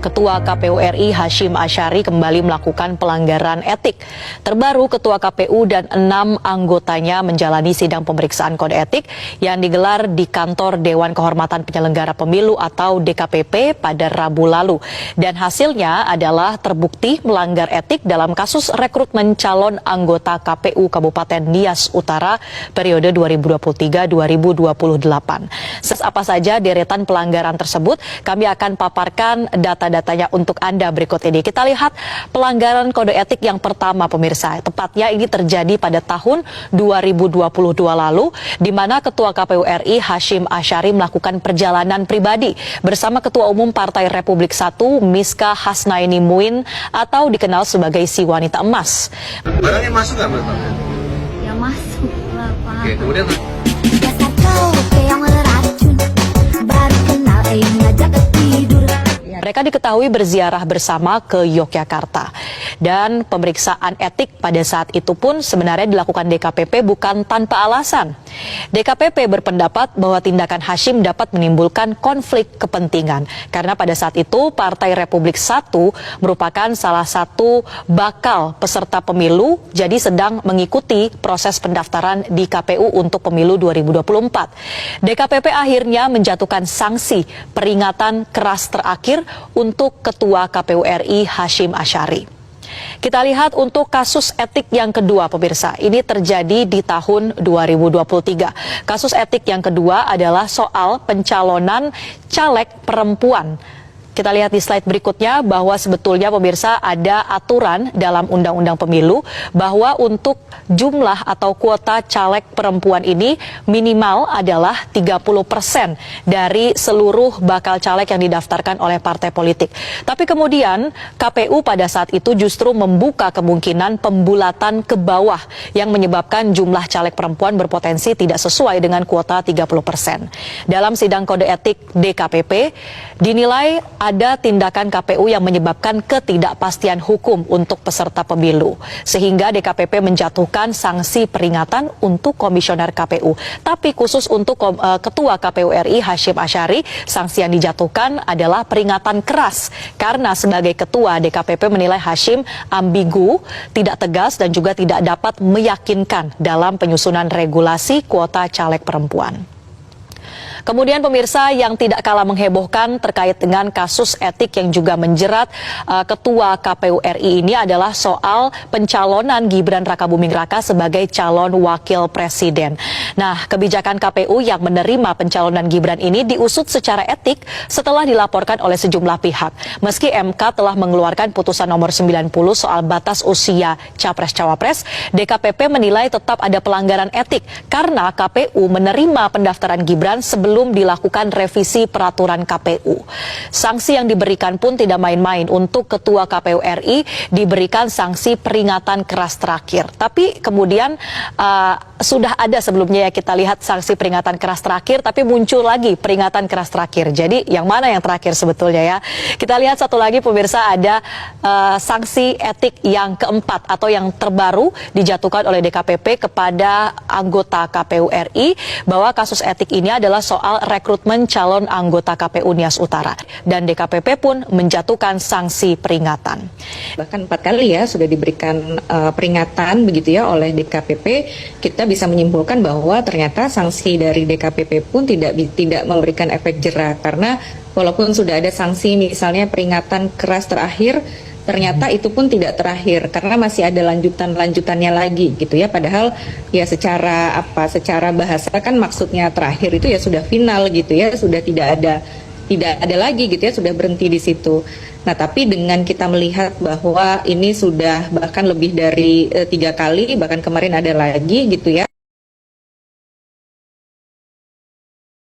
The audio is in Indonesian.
Ketua KPU RI Hashim Asyari kembali melakukan pelanggaran etik. Terbaru, Ketua KPU dan 6 anggotanya menjalani sidang pemeriksaan kode etik yang digelar di kantor Dewan Kehormatan Penyelenggara Pemilu atau DKPP pada Rabu lalu. Dan hasilnya adalah terbukti melanggar etik dalam kasus rekrutmen calon anggota KPU Kabupaten Nias Utara periode 2023-2028. Apa saja deretan pelanggaran tersebut, kami akan paparkan data-datanya untuk Anda berikut ini. Kita lihat pelanggaran kode etik yang pertama, pemirsa. Tepatnya ini terjadi pada tahun 2022 lalu, di mana Ketua KPU RI Hashim Asyari melakukan perjalanan pribadi bersama Ketua Umum Partai Republik I, Miska Hasnaini Muin, atau dikenal sebagai si wanita emas. Barangnya masuk nggak, Mbak? Ya masuk lah, Pak. Oke, kemudian mereka diketahui berziarah bersama ke Yogyakarta. Dan pemeriksaan etik pada saat itu pun sebenarnya dilakukan DKPP bukan tanpa alasan. DKPP berpendapat bahwa tindakan Hashim dapat menimbulkan konflik kepentingan. Karena pada saat itu Partai Republik I merupakan salah satu bakal peserta pemilu, jadi sedang mengikuti proses pendaftaran di KPU untuk pemilu 2024. DKPP akhirnya menjatuhkan sanksi peringatan keras terakhir untuk Ketua KPU RI Hashim Asyari. Kita lihat untuk kasus etik yang kedua, pemirsa. Ini terjadi di tahun 2023. Kasus etik yang kedua adalah soal pencalonan caleg perempuan. Kita lihat di slide berikutnya bahwa sebetulnya, pemirsa, ada aturan dalam Undang-Undang Pemilu bahwa untuk jumlah atau kuota caleg perempuan ini minimal adalah 30% dari seluruh bakal caleg yang didaftarkan oleh partai politik. Tapi kemudian KPU pada saat itu justru membuka kemungkinan pembulatan ke bawah yang menyebabkan jumlah caleg perempuan berpotensi tidak sesuai dengan kuota 30%. Dalam sidang kode etik DKPP dinilai ada tindakan KPU yang menyebabkan ketidakpastian hukum untuk peserta pemilu, sehingga DKPP menjatuhkan sanksi peringatan untuk komisioner KPU. Tapi khusus untuk Ketua KPU RI Hashim Asyari, sanksi yang dijatuhkan adalah peringatan keras karena sebagai Ketua DKPP menilai Hashim ambigu, tidak tegas dan juga tidak dapat meyakinkan dalam penyusunan regulasi kuota caleg perempuan. Kemudian, pemirsa, yang tidak kalah menghebohkan terkait dengan kasus etik yang juga menjerat Ketua KPU RI ini adalah soal pencalonan Gibran Rakabuming Raka sebagai calon wakil presiden. Nah, kebijakan KPU yang menerima pencalonan Gibran ini diusut secara etik setelah dilaporkan oleh sejumlah pihak. Meski MK telah mengeluarkan putusan nomor 90 soal batas usia Capres-Cawapres, DKPP menilai tetap ada pelanggaran etik karena KPU menerima pendaftaran Gibran sebelum dilakukan revisi peraturan KPU. Sanksi yang diberikan pun tidak main-main. Untuk Ketua KPU RI diberikan sanksi peringatan keras terakhir. Tapi kemudian sudah ada sebelumnya, ya, kita lihat sanksi peringatan keras terakhir, tapi muncul lagi peringatan keras terakhir. Jadi yang mana yang terakhir sebetulnya, ya? Kita lihat satu lagi, pemirsa, ada sanksi etik yang keempat atau yang terbaru dijatuhkan oleh DKPP kepada anggota KPU RI, bahwa kasus etik ini adalah soal rekrutmen calon anggota KPU Nias Utara, dan DKPP pun menjatuhkan sanksi peringatan. Bahkan 4 kali ya sudah diberikan peringatan begitu ya oleh DKPP. Kita bisa menyimpulkan bahwa ternyata sanksi dari DKPP pun tidak memberikan efek jera, karena walaupun sudah ada sanksi misalnya peringatan keras terakhir, ternyata itu pun tidak terakhir karena masih ada lanjutannya lagi gitu ya. Padahal ya secara bahasa kan maksudnya terakhir itu ya sudah final gitu ya, sudah tidak ada lagi gitu ya, sudah berhenti di situ. Nah, tapi dengan kita melihat bahwa ini sudah bahkan lebih dari 3 kali, bahkan kemarin ada lagi gitu ya.